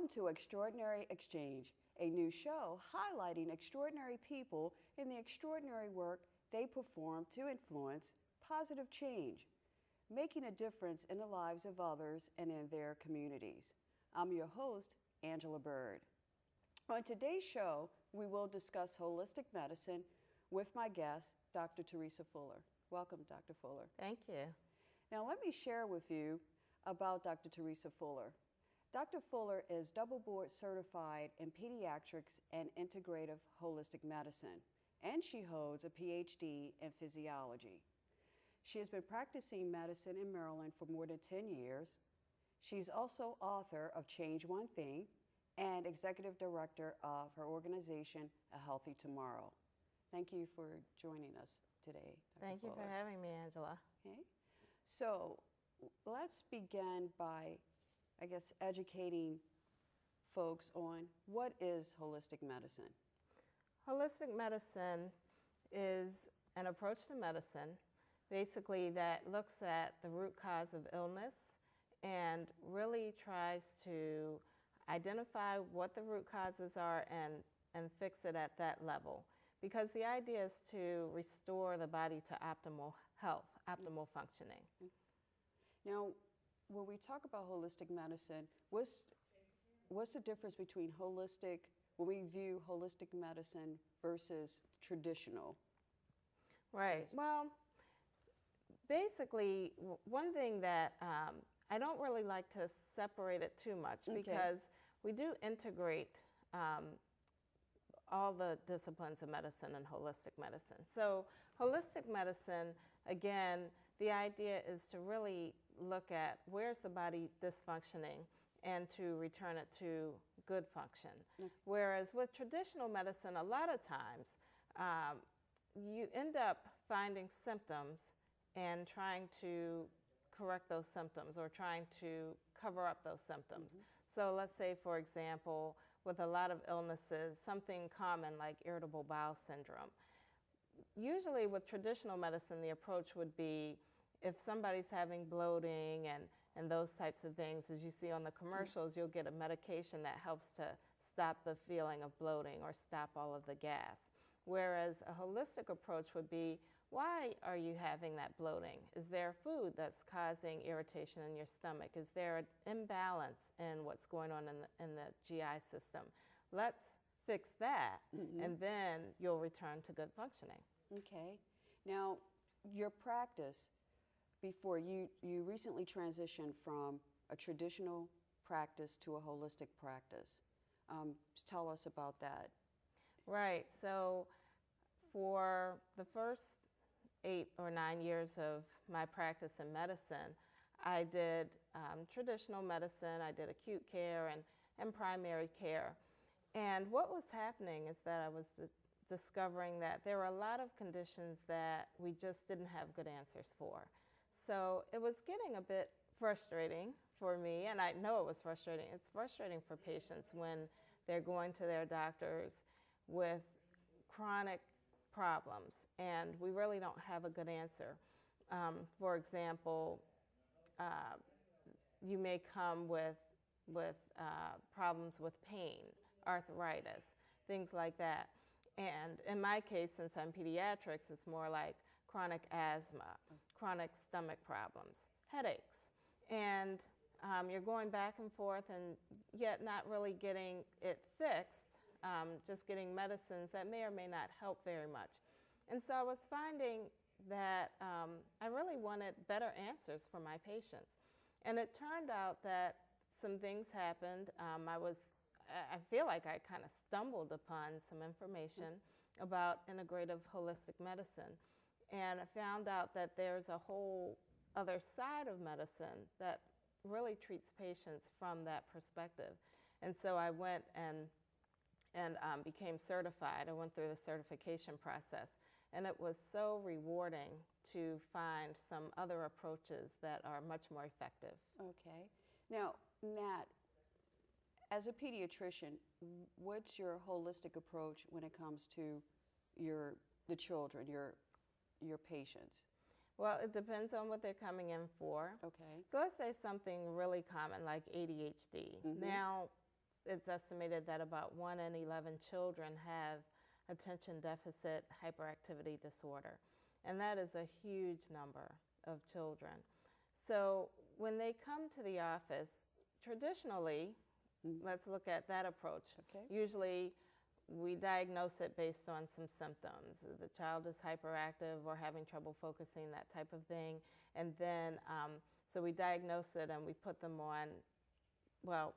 Welcome to Extraordinary Xchange, a new show highlighting extraordinary people and the extraordinary work they perform to influence positive change, making a difference in the lives of others and in their communities. I'm your host, Angela Byrd. On today's show, we will discuss holistic medicine with my guest, Dr. Teresa Fuller. Welcome, Dr. Fuller. Thank you. Now, let me share with you about Dr. Teresa Fuller. Dr. Fuller is double board certified in pediatrics and integrative holistic medicine, and she holds a PhD in physiology. She has been practicing medicine in Maryland for more than 10 years. She's also author of Change One Thing and executive director of her organization, A Healthy Tomorrow. Thank you for joining us today, Dr. Thank you Fuller. for having me, Angela. Okay. So let's begin by, I guess, educating folks on what is holistic medicine. Holistic medicine is an approach to medicine, basically that looks at the root cause of illness and really tries to identify what the root causes are and fix it at that level. Because the idea is to restore the body to optimal health, optimal functioning. Now, when we talk about holistic medicine, what's the difference between holistic, when we view holistic medicine versus traditional? Right. Well, basically, one thing that I don't really like to separate it too much because we do integrate all the disciplines of medicine and holistic medicine. So holistic medicine, again, the idea is to really look at where's the body dysfunctioning and to return it to good function. Whereas with traditional medicine, a lot of times, you end up finding symptoms and trying to correct those symptoms or trying to cover up those symptoms. So let's say, for example, with a lot of illnesses, something common like irritable bowel syndrome. Usually with traditional medicine, the approach would be if somebody's having bloating and those types of things, as you see on the commercials, you'll get a medication that helps to stop the feeling of bloating or stop all of the gas. Whereas a holistic approach would be, why are you having that bloating? Is there food that's causing irritation in your stomach? Is there an imbalance in what's going on in the GI system? Let's fix that, and then you'll return to good functioning. Okay. Now, your practice, before you recently transitioned from a traditional practice to a holistic practice. Tell us about that. Right. So for the first 8 or 9 years of my practice in medicine, I did traditional medicine, I did acute care and primary care. And what was happening is that I was discovering that there were a lot of conditions that we just didn't have good answers for. So it was getting a bit frustrating for me, and I know it was frustrating. It's frustrating for patients when they're going to their doctors with chronic problems, and we really don't have a good answer. For example, you may come with problems with pain, arthritis, things like that. And in my case, since I'm pediatrics, it's more like chronic asthma, chronic stomach problems, headaches. And you're going back and forth and yet not really getting it fixed, just getting medicines that may or may not help very much. And so I was finding that I really wanted better answers for my patients. And it turned out that some things happened. I feel like I kind of stumbled upon some information about integrative holistic medicine. And I found out that there's a whole other side of medicine that really treats patients from that perspective. And so I went and became certified. I went through the certification process. And it was so rewarding to find some other approaches that are much more effective. Okay. Now, Nat, as a pediatrician, what's your holistic approach when it comes to the children, your patients? Well, it depends on what they're coming in for. Okay. So let's say something really common like ADHD. Now, it's estimated that about 1 in 11 children have attention deficit hyperactivity disorder. And that is a huge number of children. So when they come to the office, traditionally, let's look at that approach. Okay. Usually we diagnose it based on some symptoms. The child is hyperactive or having trouble focusing, that type of thing. And then, so we diagnose it and we put them on, well,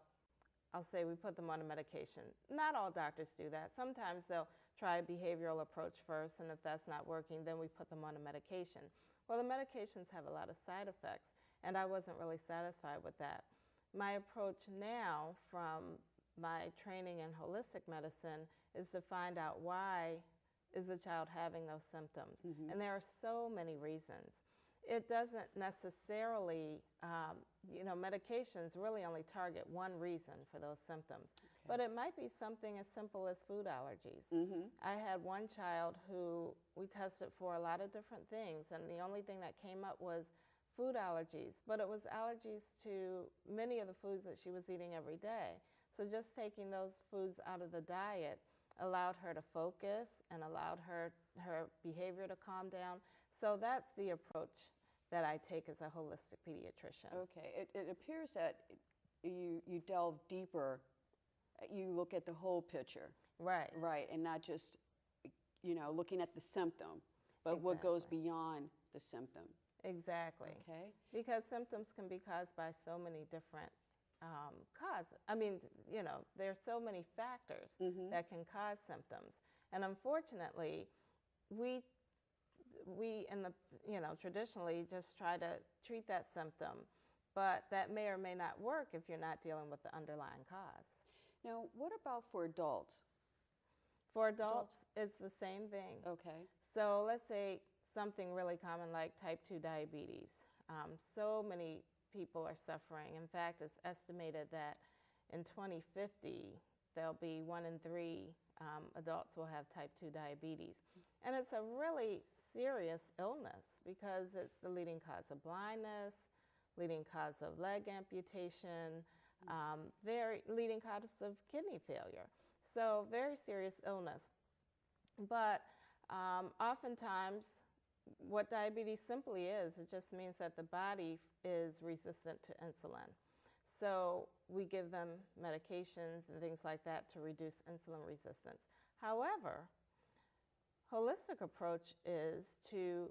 I'll say we put them on a medication. Not all doctors do that. Sometimes they'll try a behavioral approach first, and if that's not working, then we put them on a medication. Well, the medications have a lot of side effects, and I wasn't really satisfied with that. My approach now, from my training in holistic medicine, is to find out why is the child having those symptoms. And there are so many reasons. It doesn't necessarily, medications really only target one reason for those symptoms. But it might be something as simple as food allergies. I had one child who we tested for a lot of different things, and the only thing that came up was food allergies. But it was allergies to many of the foods that she was eating every day. So just taking those foods out of the diet allowed her to focus and allowed her behavior to calm down. So that's the approach that I take as a holistic pediatrician. Okay, it appears that you delve deeper. You look at the whole picture. Right. Right, and not just, looking at the symptom, but what goes beyond the symptom. Exactly. Okay. Because symptoms can be caused by so many different causes. I mean, there's so many factors that can cause symptoms. And unfortunately, we in the, traditionally just try to treat that symptom, but that may or may not work if you're not dealing with the underlying cause. Now, what about for adults? For adults, it's the same thing. Okay. So let's say something really common like type 2 diabetes. So many people are suffering. In fact, it's estimated that in 2050, there'll be 1 in 3 adults will have type 2 diabetes. And it's a really serious illness because it's the leading cause of blindness, leading cause of leg amputation, leading cause of kidney failure. So very serious illness. But oftentimes, what diabetes simply is, it just means that the body is resistant to insulin. So we give them medications and things like that to reduce insulin resistance. However, holistic approach is to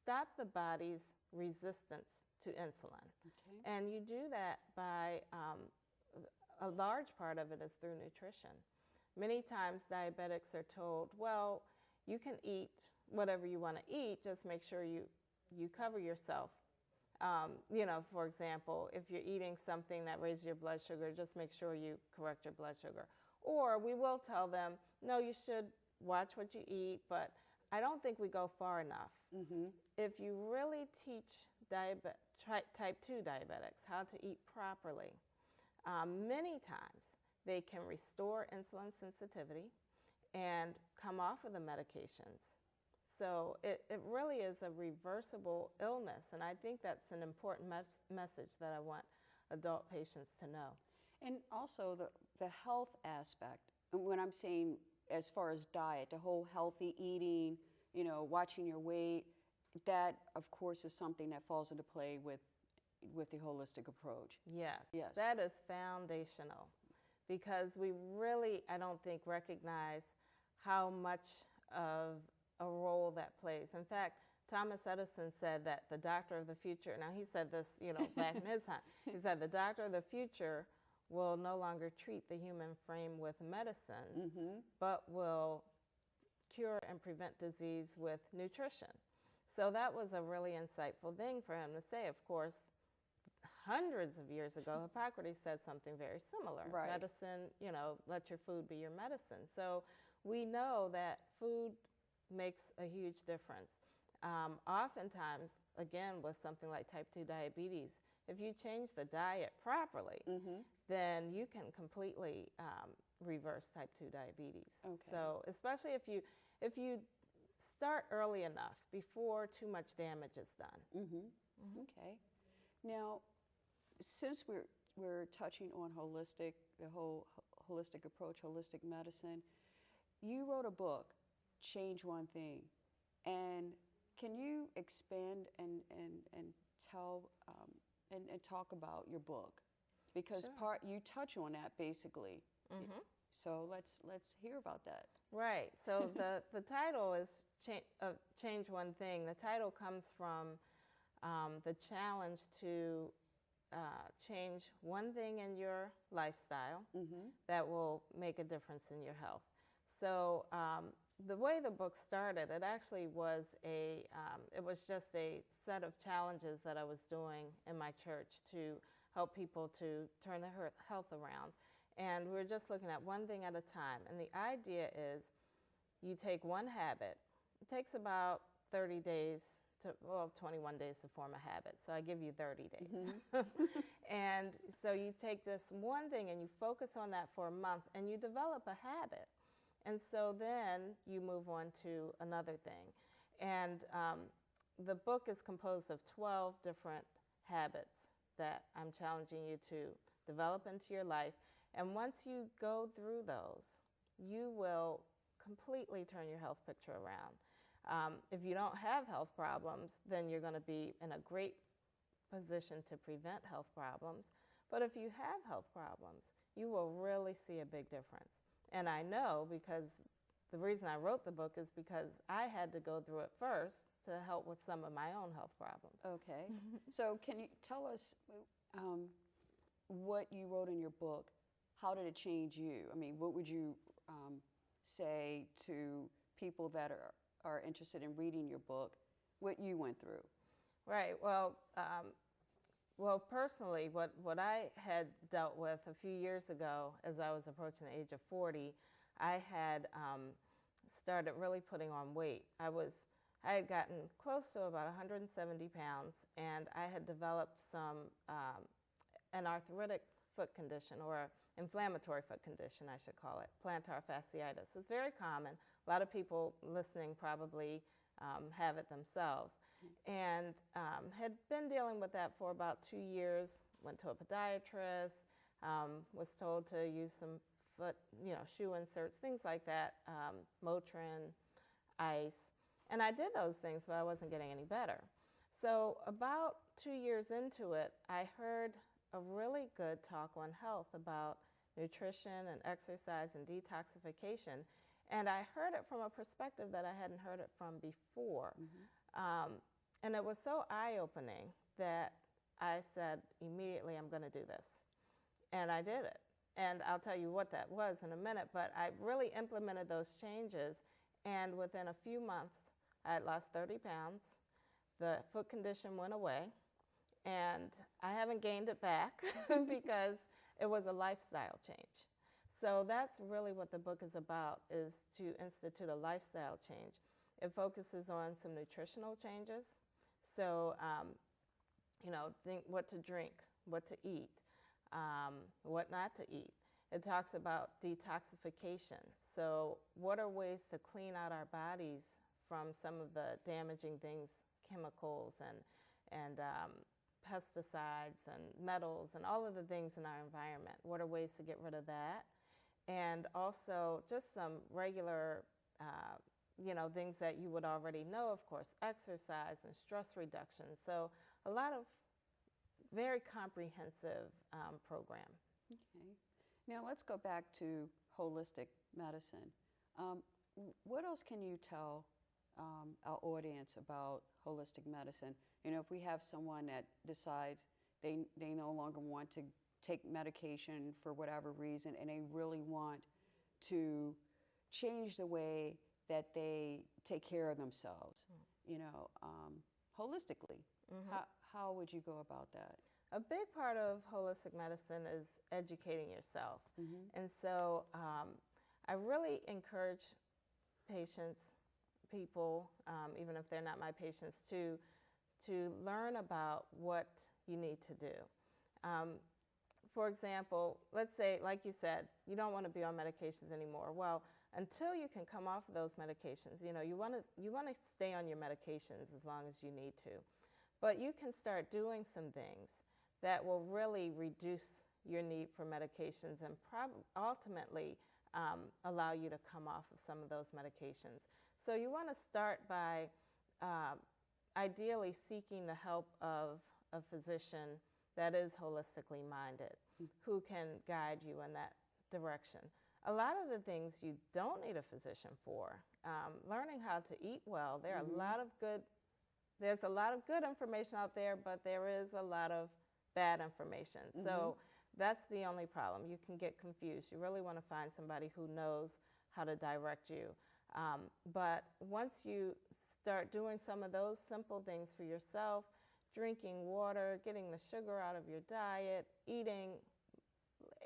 stop the body's resistance to insulin. Okay. And you do that by, a large part of it is through nutrition. Many times diabetics are told, well, you can eat whatever you want to eat, just make sure you cover yourself. For example, if you're eating something that raises your blood sugar, just make sure you correct your blood sugar. Or we will tell them, no, you should watch what you eat, but I don't think we go far enough. If you really teach type 2 diabetics how to eat properly, many times they can restore insulin sensitivity and come off of the medications. So it really is a reversible illness, and I think that's an important message that I want adult patients to know. And also the health aspect. And when I'm saying as far as diet, the whole healthy eating, watching your weight, that of course is something that falls into play with the holistic approach. Yes, Yes. That is foundational because we really, I don't think, recognize how much of a role that plays. In fact, Thomas Edison said that the doctor of the future, now he said this, back in his time, he said the doctor of the future will no longer treat the human frame with medicines, but will cure and prevent disease with nutrition. So that was a really insightful thing for him to say. Of course, hundreds of years ago, Hippocrates said something very similar. Right. Medicine, let your food be your medicine. So we know that food makes a huge difference. Oftentimes, again, with something like type 2 diabetes, if you change the diet properly, then you can completely reverse type 2 diabetes. Okay. So especially if you start early enough before too much damage is done. Okay. Now, since we're touching on the whole holistic approach, holistic medicine. You wrote a book, Change One Thing, and can you expand and tell and talk about your book? Because Sure. you touch on that basically. Mm-hmm. So let's hear about that. Right. So the title is Change One Thing. The title comes from the challenge to change one thing in your lifestyle that will make a difference in your health. So the way the book started, it actually was it was just a set of challenges that I was doing in my church to help people to turn their health around. And we're just looking at one thing at a time. And the idea is you take one habit. It takes about 30 days 21 days to form a habit. So I give you 30 days. And so you take this one thing and you focus on that for a month and you develop a habit. And so then you move on to another thing. And the book is composed of 12 different habits that I'm challenging you to develop into your life. And once you go through those, you will completely turn your health picture around. If you don't have health problems, then you're going to be in a great position to prevent health problems. But if you have health problems, you will really see a big difference. And I know because the reason I wrote the book is because I had to go through it first to help with some of my own health problems. Okay. So can you tell us what you wrote in your book? How did it change you? I mean, what would you say to people that are interested in reading your book, what you went through? Right. Well, personally, what I had dealt with a few years ago as I was approaching the age of 40, I had started really putting on weight. I had gotten close to about 170 pounds, and I had developed an arthritic foot condition, or inflammatory foot condition, I should call it, plantar fasciitis. It's very common. A lot of people listening probably have it themselves. And had been dealing with that for about 2 years, went to a podiatrist, was told to use some shoe inserts, things like that, Motrin, ice. And I did those things, but I wasn't getting any better. So about 2 years into it, I heard a really good talk on health about nutrition and exercise and detoxification. And I heard it from a perspective that I hadn't heard it from before. And it was so eye-opening that I said, immediately, I'm going to do this. And I did it. And I'll tell you what that was in a minute, but I really implemented those changes. And within a few months, I had lost 30 pounds. The foot condition went away. And I haven't gained it back because it was a lifestyle change. So that's really what the book is about, is to institute a lifestyle change. It focuses on some nutritional changes. So, think what to drink, what to eat, what not to eat. It talks about detoxification. So what are ways to clean out our bodies from some of the damaging things, chemicals and pesticides and metals and all of the things in our environment? What are ways to get rid of that? And also just some regular things that you would already know, of course, exercise and stress reduction. So a lot of very comprehensive program. Okay. Now let's go back to holistic medicine. What else can you tell our audience about holistic medicine? If we have someone that decides they no longer want to take medication for whatever reason, and they really want to change the way that they take care of themselves, holistically. How would you go about that? A big part of holistic medicine is educating yourself. And so I really encourage people, even if they're not my patients, to learn about what you need to do. For example, let's say, like you said, you don't want to be on medications anymore. Well, until you can come off of those medications, you want to stay on your medications as long as you need to. But you can start doing some things that will really reduce your need for medications and ultimately allow you to come off of some of those medications. So you want to start by ideally seeking the help of a physician that is holistically minded, who can guide you in that direction. A lot of the things you don't need a physician for, learning how to eat well, there's a lot of good information out there, but there is a lot of bad information. So that's the only problem. You can get confused. You really want to find somebody who knows how to direct you. But once you start doing some of those simple things for yourself, drinking water, getting the sugar out of your diet, eating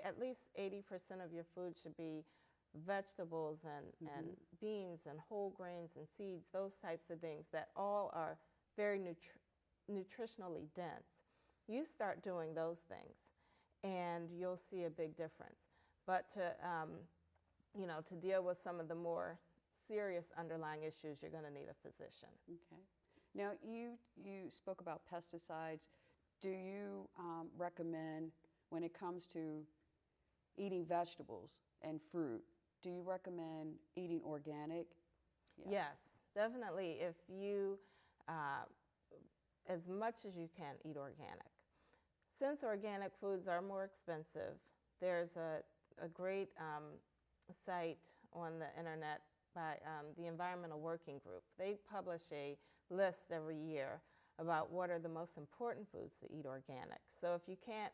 at least 80% of your food should be vegetables and beans and whole grains and seeds, those types of things that all are very nutritionally dense. You start doing those things and you'll see a big difference. But to deal with some of the more serious underlying issues, you're going to need a physician. Okay. Now, you spoke about pesticides. Do you recommend, when it comes to eating vegetables and fruit, do you recommend eating organic? Yes, definitely. If you, as much as you can, eat organic. Since organic foods are more expensive, there's a great site on the internet by the Environmental Working Group. They publish a list every year about what are the most important foods to eat organic. So if you can't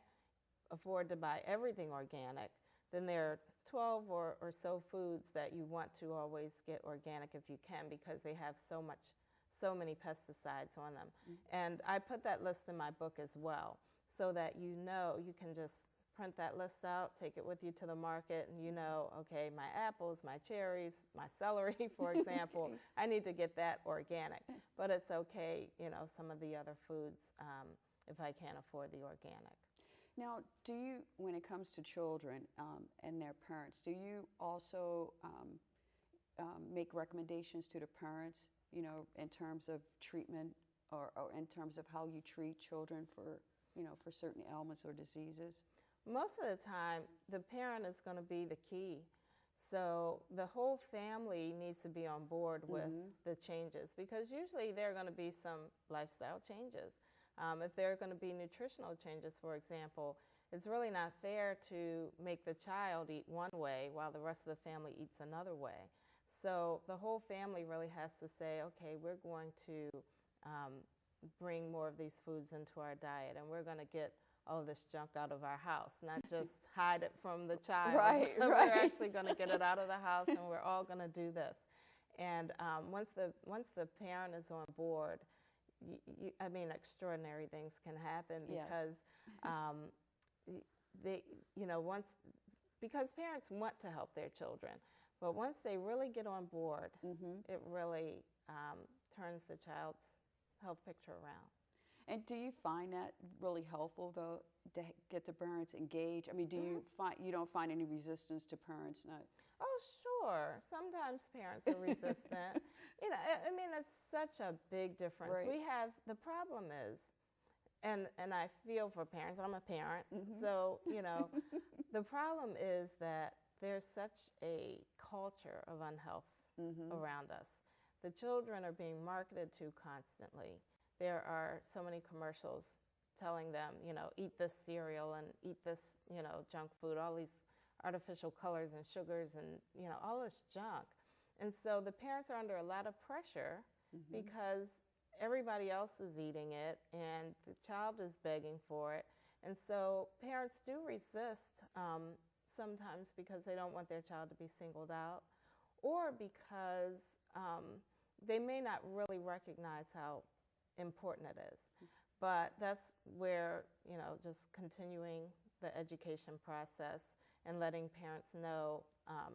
afford to buy everything organic, then there are 12 or so foods that you want to always get organic if you can, because they have so many pesticides on them. And I put that list in my book as well, so that you can just print that list out, take it with you to the market, and okay, my apples, my cherries, my celery, for example, I need to get that organic. But it's okay, some of the other foods, if I can't afford the organic. Now, do you, when it comes to children and their parents, do you also make recommendations to the parents, in terms of treatment or in terms of how you treat children for certain ailments or diseases? Most of the time, the parent is going to be the key. So the whole family needs to be on board with the changes, because usually there are going to be some lifestyle changes. If there are going to be nutritional changes, for example, it's really not fair to make the child eat one way while the rest of the family eats another way. So the whole family really has to say, okay, we're going to bring more of these foods into our diet, and we're going to get all of this junk out of our house, not just hide it from the child. Right. We're actually going to get it out of the house, and we're all going to do this. And once the parent is on board, extraordinary things can happen, because because parents want to help their children, but once they really get on board, it really turns the child's health picture around. And do you find that really helpful, though, to get the parents engaged? I mean, you don't find any resistance to parents not? Oh, sure. Sometimes parents are resistant. It's such a big difference. Right. The problem is, and I feel for parents. I'm a parent, so the problem is that there's such a culture of unhealth around us. The children are being marketed to constantly. There are so many commercials telling them, eat this cereal and eat this, junk food, all these artificial colors and sugars and, all this junk. And so the parents are under a lot of pressure because everybody else is eating it and the child is begging for it. And so parents do resist sometimes because they don't want their child to be singled out, or because they may not really recognize how important it is. But that's where, just continuing the education process and letting parents know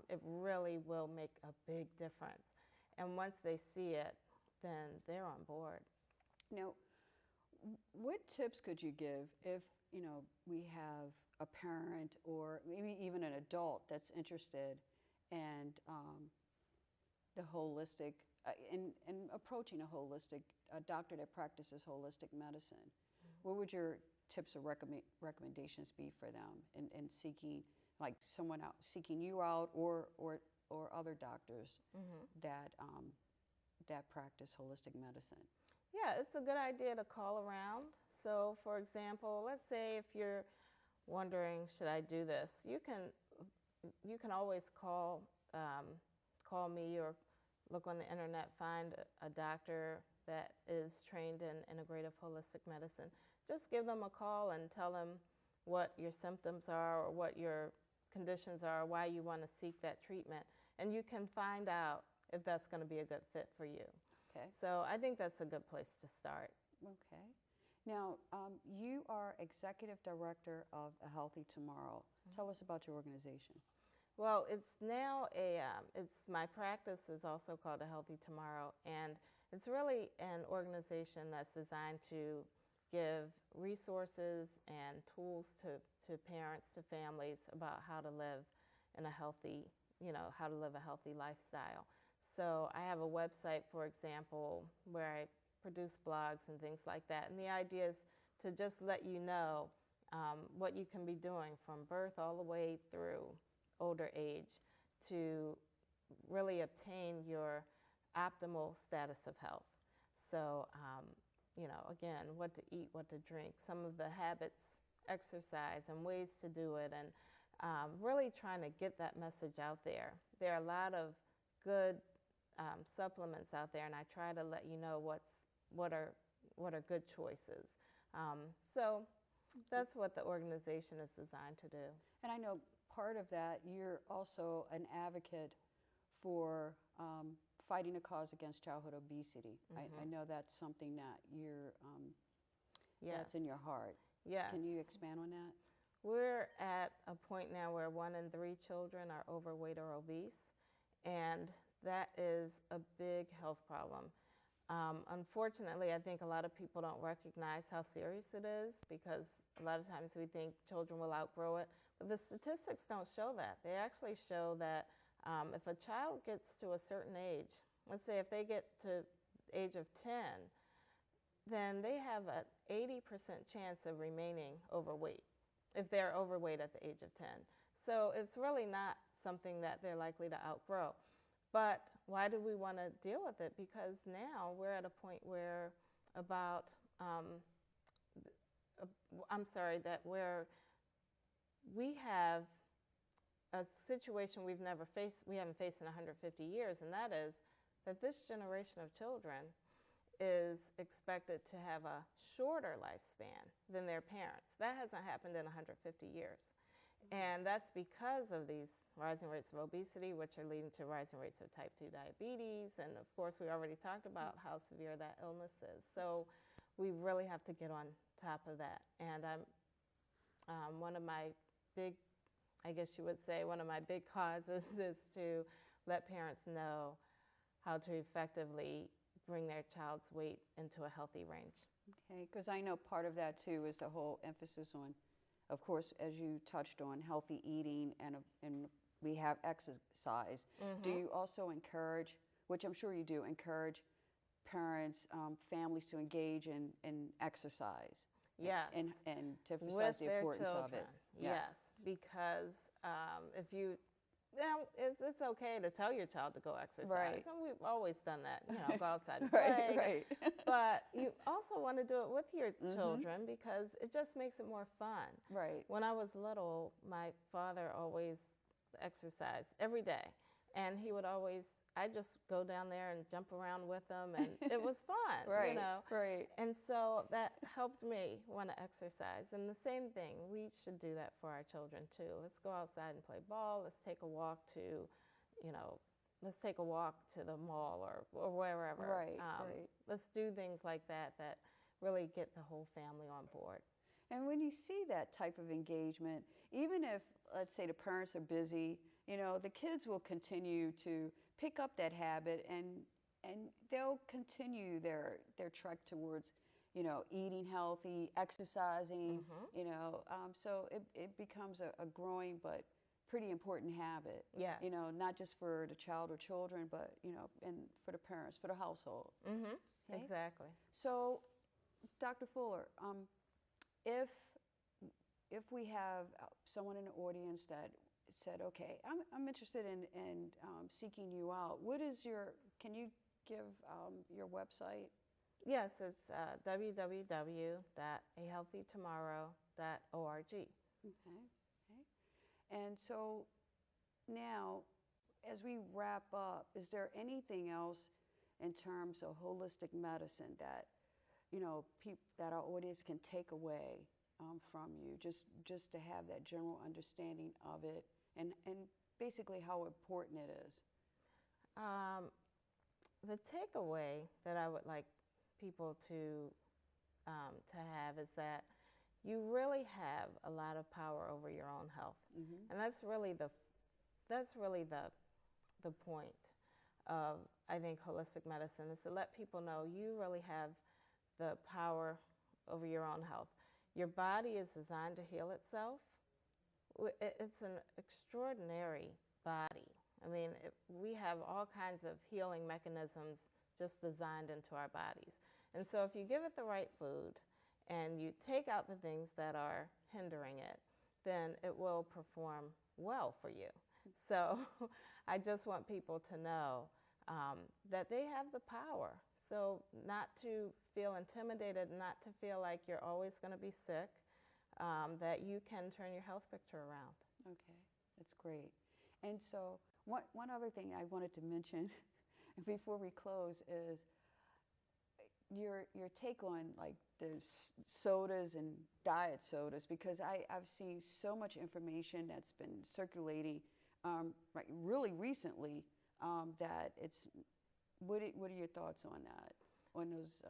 it really will make a big difference. And once they see it, then they're on board. Now, what tips could you give if, we have a parent or maybe even an adult that's interested in the holistic, in approaching a doctor that practices holistic medicine? What would your tips or recommendations be for them in seeking, like someone out seeking you out, or other doctors that practice holistic medicine? Yeah, it's a good idea to call around. So, for example, let's say if you're wondering, should I do this? You can always call me or look on the internet, find a doctor that is trained in integrative holistic medicine. Just give them a call and tell them what your symptoms are or what your conditions are, why you want to seek that treatment, and you can find out if that's going to be a good fit for you. Okay. So I think that's a good place to start. Okay. Now, you are Executive Director of A Healthy Tomorrow. Tell us about your organization. Well, it's now my practice is also called A Healthy Tomorrow, and it's really an organization that's designed to give resources and tools to parents, to families about how to live in a healthy, how to live a healthy lifestyle. So I have a website, for example, where I produce blogs and things like that, and the idea is to just let you know what you can be doing from birth all the way through older age to really obtain your optimal status of health. So, again, what to eat, what to drink, some of the habits, exercise, and ways to do it, and really trying to get that message out there. There are a lot of good supplements out there, and I try to let you know what are good choices. So that's what the organization is designed to do. And I know part of that, you're also an advocate for fighting a cause against childhood obesity. I know that's something that that's in your heart. Yes. Can you expand on that? We're at a point now where 1 in 3 children are overweight or obese, and that is a big health problem. Unfortunately, I think a lot of people don't recognize how serious it is, because a lot of times we think children will outgrow it, but the statistics don't show that. They actually show that if a child gets to a certain age, let's say if they get to the age of 10, then they have an 80% chance of remaining overweight if they're overweight at the age of 10. So it's really not something that they're likely to outgrow. But why do we want to deal with it? Because now we're at a point where we have a situation we haven't faced in 150 years, and that is that this generation of children is expected to have a shorter lifespan than their parents. That hasn't happened in 150 years. And that's because of these rising rates of obesity, which are leading to rising rates of type 2 diabetes. And of course, we already talked about how severe that illness is. So we really have to get on top of that. And one of my big, I guess you would say, one of my big causes is to let parents know how to effectively bring their child's weight into a healthy range. Okay, because I know part of that too is the whole emphasis on, of course, as you touched on, healthy eating, and we have exercise. Do you also encourage, which I'm sure you do, encourage parents, families to engage in exercise? Yes. And to emphasize the importance of it. Yes, because if you, it's okay to tell your child to go exercise. Right. And we've always done that, go outside and play. Right. But you also want to do it with your children, because it just makes it more fun. Right. When I was little, my father always exercised every day. And he would always, I just go down there and jump around with him, and it was fun, Right. Right. And so that helped me want to exercise. And the same thing, we should do that for our children too. Let's go outside and play ball. Let's take a walk to, the mall or wherever. Right. Right. Let's do things like that really get the whole family on board. And when you see that type of engagement, even if, let's say, the parents are busy, the kids will continue to pick up that habit, and they'll continue their trek towards, eating healthy, exercising, so it becomes a growing but pretty important habit. Yes. Not just for the child or children, but, and for the parents, for the household. Okay? Exactly. So, Dr. Fuller, if if we have someone in the audience that said, okay, I'm interested in seeking you out, can you give your website? Yes, it's www.ahealthytomorrow.org. Okay. And so now, as we wrap up, is there anything else in terms of holistic medicine that, that our audience can take away from you, just to have that general understanding of it and basically how important it is? The takeaway that I would like people to have is that you really have a lot of power over your own health, and that's really the point of, I think, holistic medicine, is to let people know you really have the power over your own health. Your body is designed to heal itself. It's an extraordinary body. I mean, we have all kinds of healing mechanisms just designed into our bodies. And so if you give it the right food and you take out the things that are hindering it, then it will perform well for you. So I just want people to know that they have the power. So not to feel intimidated, not to feel like you're always going to be sick, that you can turn your health picture around. Okay, that's great. And so one other thing I wanted to mention before we close is your take on like the sodas and diet sodas, because I've seen so much information that's been circulating really recently that it's, what are your thoughts on that? On those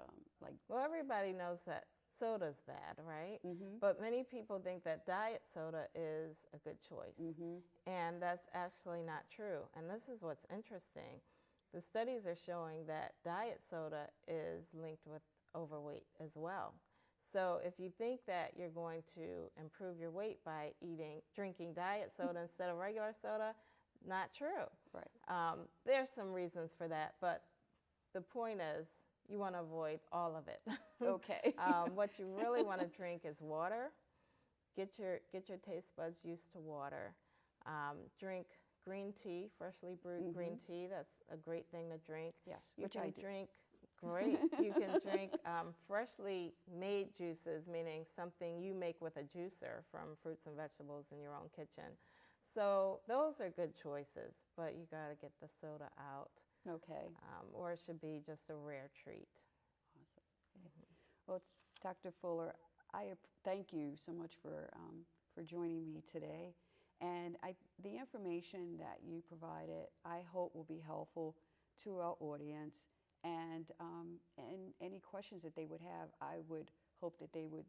Well, everybody knows that soda's bad, right? But many people think that diet soda is a good choice. And that's actually not true. And this is what's interesting. The studies are showing that diet soda is linked with overweight as well. So if you think that you're going to improve your weight by drinking diet soda instead of regular soda, not true. Right. There's some reasons for that, but the point is you want to avoid all of it. Okay. What you really want to drink is water. Get your taste buds used to water. Drink green tea, freshly brewed green tea. That's a great thing to drink. Yes, you which can I do. drink. Great. You can drink freshly made juices, meaning something you make with a juicer from fruits and vegetables in your own kitchen. So those are good choices, but you got to get the soda out. Okay. Or it should be just a rare treat. Awesome. Okay. Well, it's Dr. Fuller. I thank you so much for joining me today. And the information that you provided, I hope will be helpful to our audience. And any questions that they would have, I would hope that they would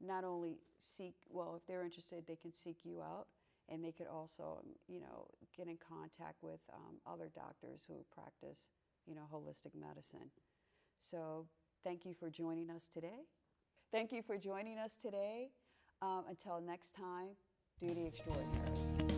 not only seek, well, if they're interested, they can seek you out. And they could also, get in contact with other doctors who practice, holistic medicine. So thank you for joining us today. Until next time, do the extraordinary.